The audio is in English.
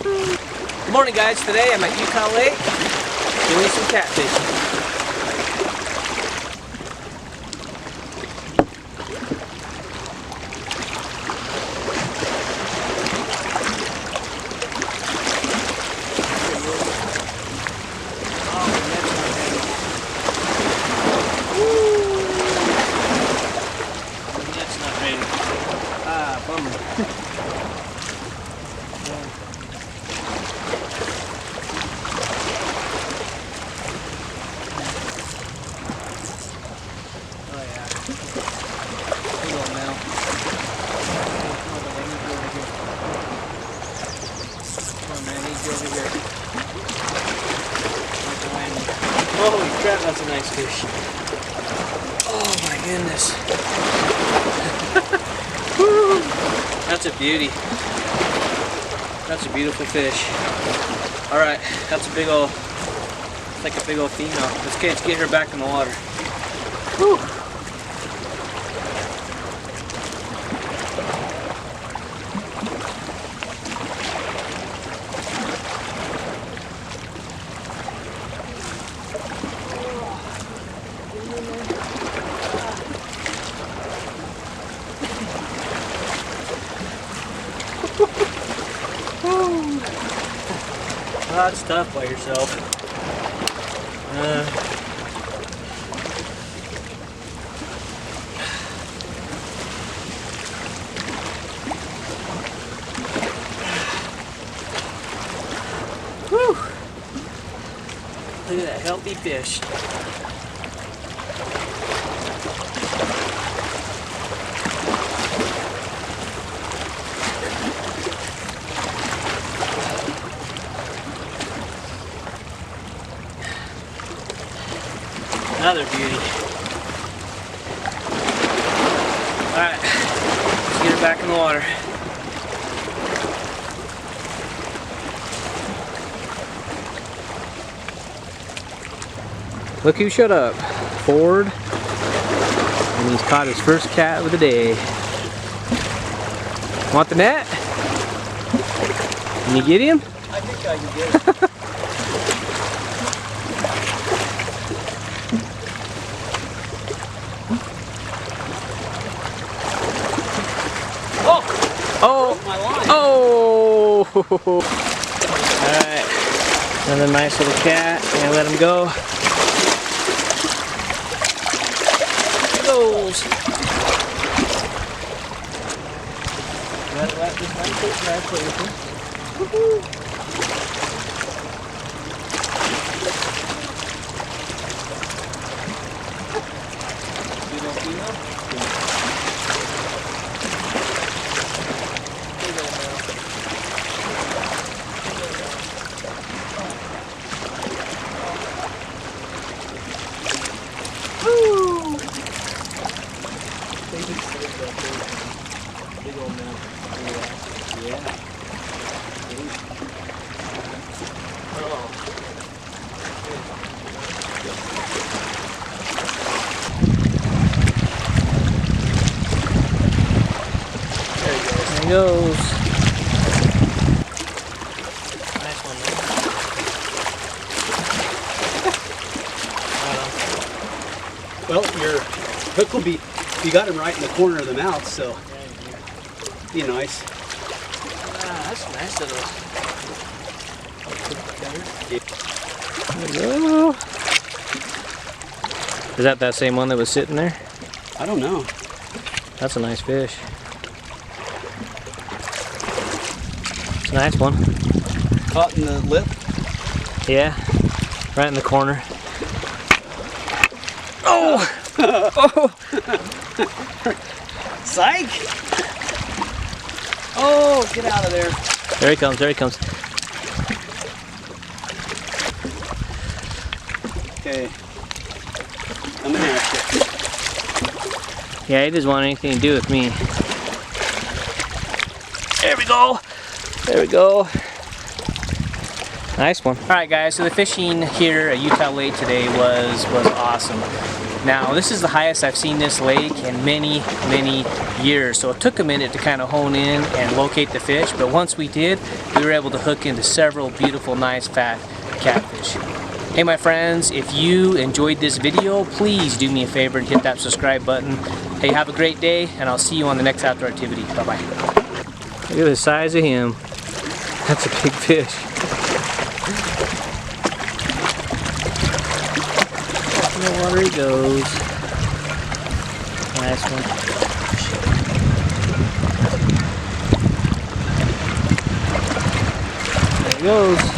Good morning, guys. Today I'm at Utah Lake doing some catfishing. That's not ready. Ah, bummer. Holy crap, that's a nice fish. Oh my goodness. That's a beauty. That's a beautiful fish. Alright, that's a big old, it's like a big old female. Let's get her back in the water. Whew. Well, that's tough by yourself. Whew. Look at that healthy fish. Another beauty. Alright, let's get her back in the water. Look who showed up. Ford. And he's caught his first cat of the day. Want the net? Can you get him? I think I can get him. Oh! My line. Oh! Alright. Another nice little cat. And let him go. There he goes. Gotta let this one fish dry play with him. Woohoo! Big old mouth. Yeah. Oh. There he goes. Nice one, man. Well, your hook will be, you got him right in the corner of the mouth, so be nice. Ah, that's nice little. Yeah. There we go. Is that same one that was sitting there? I don't know. That's a nice fish. It's a nice one. Caught in the lip? Yeah, right in the corner. Oh! Oh! Psych! Oh, get out of there. There he comes, there he comes. Okay. I'm gonna ask you. Yeah, he doesn't want anything to do with me. There we go! There we go. Nice one. Alright guys, so the fishing here at Utah Lake today was awesome. Now this is the highest I've seen this lake in many years, so it took a minute to kind of hone in and locate the fish, but once we did, we were able to hook into several beautiful, nice, fat catfish. Hey my friends, if you enjoyed this video, please do me a favor and hit that subscribe button. Hey, have a great day, and I'll see you on the next outdoor activity. Bye-bye. Look at the size of him. That's a big fish. In the water he goes. Nice one. There he goes.